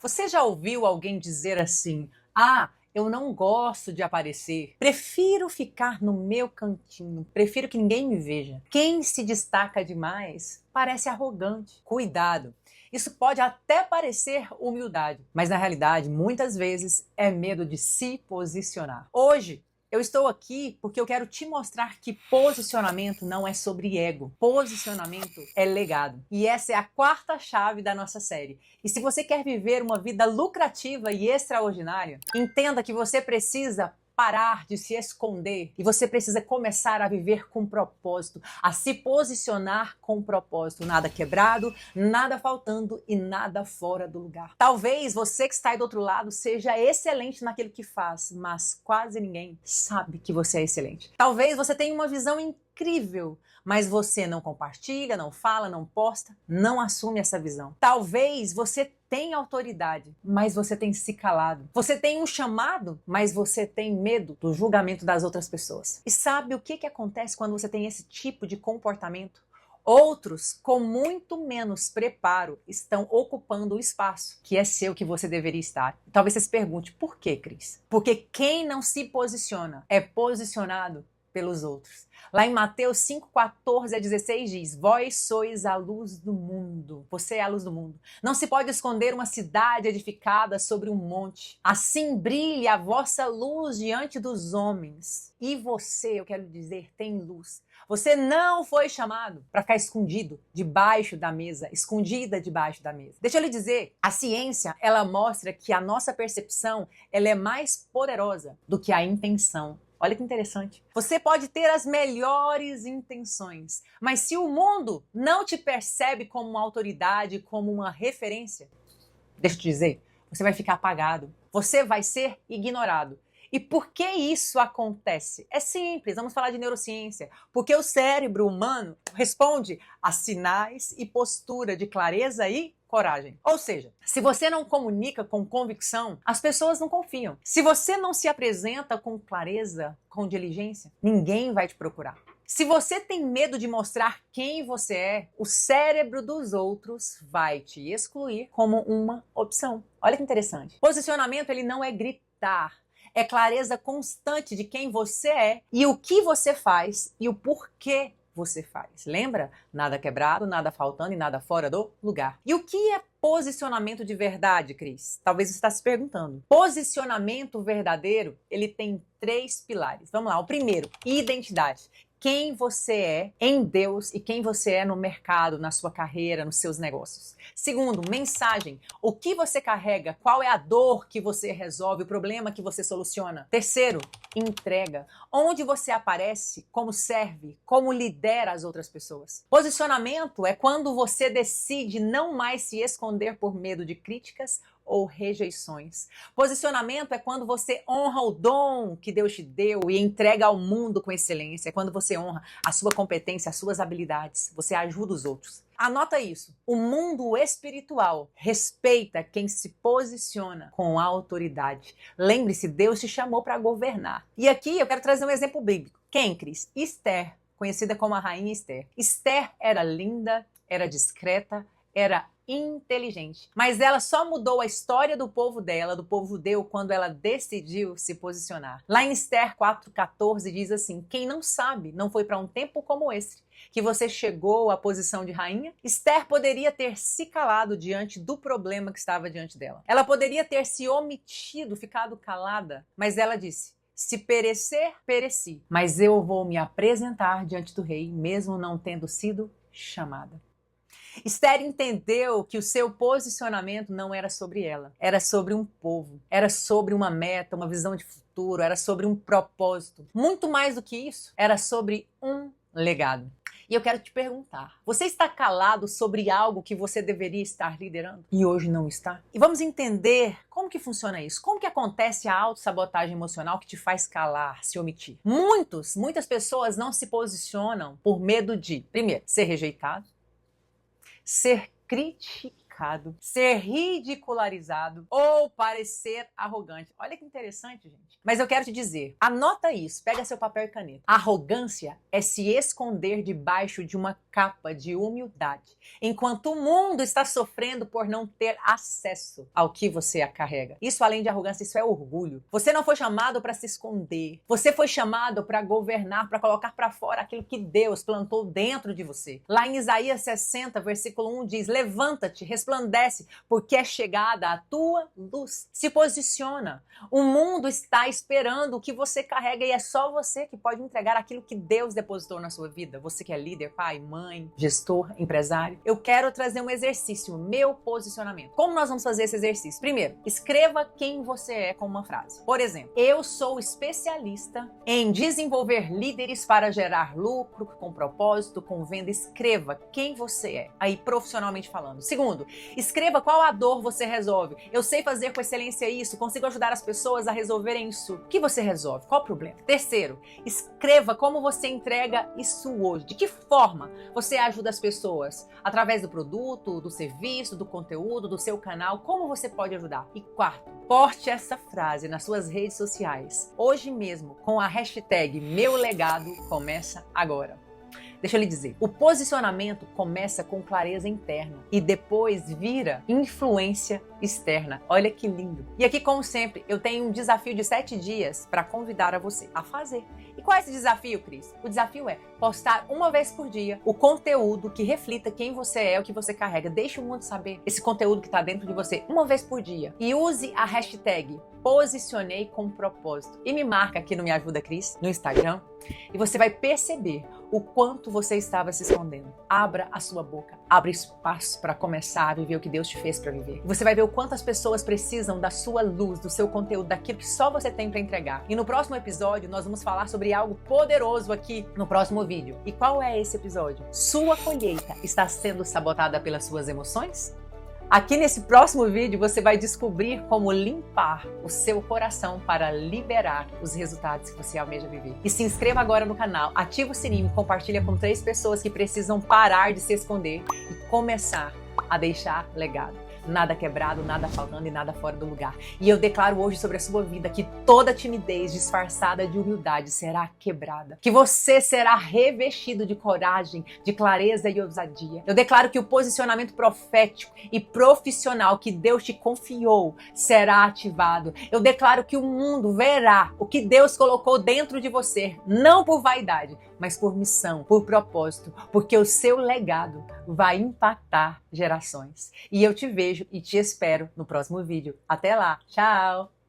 Você já ouviu alguém dizer assim: "Ah, eu não gosto de aparecer, prefiro ficar no meu cantinho, prefiro que ninguém me veja"? Quem se destaca demais parece arrogante. Cuidado! Isso pode até parecer humildade, mas na realidade, muitas vezes, é medo de se posicionar. Hoje, eu estou aqui porque eu quero te mostrar que posicionamento não é sobre ego. Posicionamento é legado. E essa é a quarta chave da nossa série. E se você quer viver uma vida lucrativa e extraordinária, entenda que você precisa parar de se esconder e você precisa começar a viver com propósito, a se posicionar com propósito. Nada quebrado, nada faltando e nada fora do lugar. Talvez você que está aí do outro lado seja excelente naquilo que faz, mas quase ninguém sabe que você é excelente. Talvez você tenha uma visão incrível, mas você não compartilha, não fala, não posta, não assume essa visão. Talvez você tenha autoridade, mas você tem se calado. Você tem um chamado, mas você tem medo do julgamento das outras pessoas. E sabe o que acontece quando você tem esse tipo de comportamento? Outros, com muito menos preparo, estão ocupando o espaço que é seu, que você deveria estar. Talvez você se pergunte, por quê, Cris? Porque quem não se posiciona é posicionado pelos outros. Lá em Mateus 5:14-16 diz: "Vós sois a luz do mundo." Você é a luz do mundo. Não se pode esconder uma cidade edificada sobre um monte. Assim brilhe a vossa luz diante dos homens. E você, eu quero dizer, tem luz. Você não foi chamado para ficar escondido debaixo da mesa, escondida debaixo da mesa. Deixa eu lhe dizer, a ciência, ela mostra que a nossa percepção, ela é mais poderosa do que a intenção. Olha que interessante. Você pode ter as melhores intenções, mas se o mundo não te percebe como uma autoridade, como uma referência, deixa eu te dizer, você vai ficar apagado. Você vai ser ignorado. E por que isso acontece? É simples, vamos falar de neurociência. Porque o cérebro humano responde a sinais e postura de clareza e coragem. Ou seja, se você não comunica com convicção, as pessoas não confiam. Se você não se apresenta com clareza, com diligência, ninguém vai te procurar. Se você tem medo de mostrar quem você é, o cérebro dos outros vai te excluir como uma opção. Olha que interessante. Posicionamento, ele não é gritar. É clareza constante de quem você é e o que você faz e o porquê você faz. Lembra? Nada quebrado, nada faltando e nada fora do lugar. E o que é posicionamento de verdade, Cris? Talvez você está se perguntando. Posicionamento verdadeiro, ele tem 3 pilares. Vamos lá. O primeiro, identidade. Quem você é em Deus e quem você é no mercado, na sua carreira, nos seus negócios. Segundo, mensagem. O que você carrega? Qual é a dor que você resolve? O problema que você soluciona? Terceiro, entrega. Onde você aparece, como serve, como lidera as outras pessoas. Posicionamento é quando você decide não mais se esconder por medo de críticas ou rejeições. Posicionamento é quando você honra o dom que Deus te deu e entrega ao mundo com excelência. É quando você honra a sua competência, as suas habilidades. Você ajuda os outros. Anota isso. O mundo espiritual respeita quem se posiciona com autoridade. Lembre-se, Deus te chamou para governar. E aqui eu quero trazer um exemplo bíblico. Quem, Cris? Esther, conhecida como a rainha Esther. Esther era linda, era discreta, era inteligente. Mas ela só mudou a história do povo dela, do povo judeu, quando ela decidiu se posicionar. Lá em Esther 4:14 diz assim: "Quem não sabe, não foi para um tempo como esse que você chegou à posição de rainha?" Esther poderia ter se calado diante do problema que estava diante dela. Ela poderia ter se omitido, ficado calada, mas ela disse: "Se perecer, pereci, mas eu vou me apresentar diante do rei, mesmo não tendo sido chamada." Esther entendeu que o seu posicionamento não era sobre ela, era sobre um povo, era sobre uma meta, uma visão de futuro, era sobre um propósito. Muito mais do que isso, era sobre um legado. E eu quero te perguntar, você está calado sobre algo que você deveria estar liderando e hoje não está? E vamos entender como que funciona isso, como que acontece a autossabotagem emocional que te faz calar, se omitir. Muitas pessoas não se posicionam por medo de, primeiro, ser rejeitado, ser criticado, ser ridicularizado ou parecer arrogante. Olha que interessante, gente. Mas eu quero te dizer, anota isso, pega seu papel e caneta. Arrogância é se esconder debaixo de uma capa de humildade, enquanto o mundo está sofrendo por não ter acesso ao que você carrega. Isso, além de arrogância, isso é orgulho. Você não foi chamado para se esconder. Você foi chamado para governar, para colocar para fora aquilo que Deus plantou dentro de você. Lá em Isaías 60, versículo 1 diz: levanta-te, resplandece, porque é chegada a tua luz. Se posiciona. O mundo está esperando o que você carrega e é só você que pode entregar aquilo que Deus depositou na sua vida. Você que é líder, pai, mãe, gestor, empresário. Eu quero trazer um exercício, meu posicionamento. Como nós vamos fazer esse exercício? Primeiro, escreva quem você é com uma frase. Por exemplo, eu sou especialista em desenvolver líderes para gerar lucro, com propósito, com venda. Escreva quem você é, aí profissionalmente falando. Segundo, escreva qual a dor você resolve. Eu sei fazer com excelência isso, consigo ajudar as pessoas a resolverem isso. O que você resolve? Qual o problema? Terceiro, escreva como você entrega isso hoje. De que forma você ajuda as pessoas? Através do produto, do serviço, do conteúdo, do seu canal. Como você pode ajudar? E quarto, poste essa frase nas suas redes sociais. Hoje mesmo, com a hashtag #MeuLegadoComeçaAgora. Deixa eu lhe dizer, o posicionamento começa com clareza interna e depois vira influência externa. Olha que lindo. E aqui, como sempre, eu tenho um desafio de 7 dias para convidar a você a fazer. E qual é esse desafio, Cris? O desafio é postar uma vez por dia o conteúdo que reflita quem você é, o que você carrega. Deixe o mundo saber esse conteúdo que está dentro de você uma vez por dia. E use a hashtag Posicionei com propósito. E me marca aqui no Me Ajuda Cris, no Instagram, e você vai perceber o quanto você estava se escondendo. Abra a sua boca, abra espaço para começar a viver o que Deus te fez para viver. Você vai ver o quanto as pessoas precisam da sua luz, do seu conteúdo, daquilo que só você tem para entregar. E no próximo episódio nós vamos falar sobre algo poderoso aqui no próximo vídeo. E qual é esse episódio? Sua colheita está sendo sabotada pelas suas emoções? Aqui nesse próximo vídeo você vai descobrir como limpar o seu coração para liberar os resultados que você almeja viver. E se inscreva agora no canal, ativa o sininho e compartilha com 3 pessoas que precisam parar de se esconder e começar a deixar legado. Nada quebrado, nada faltando e nada fora do lugar. E eu declaro hoje sobre a sua vida que toda timidez disfarçada de humildade será quebrada. Que você será revestido de coragem, de clareza e ousadia. Eu declaro que o posicionamento profético e profissional que Deus te confiou será ativado. Eu declaro que o mundo verá o que Deus colocou dentro de você, não por vaidade, mas por missão, por propósito, porque o seu legado vai impactar gerações. E eu te vejo e te espero no próximo vídeo. Até lá, tchau!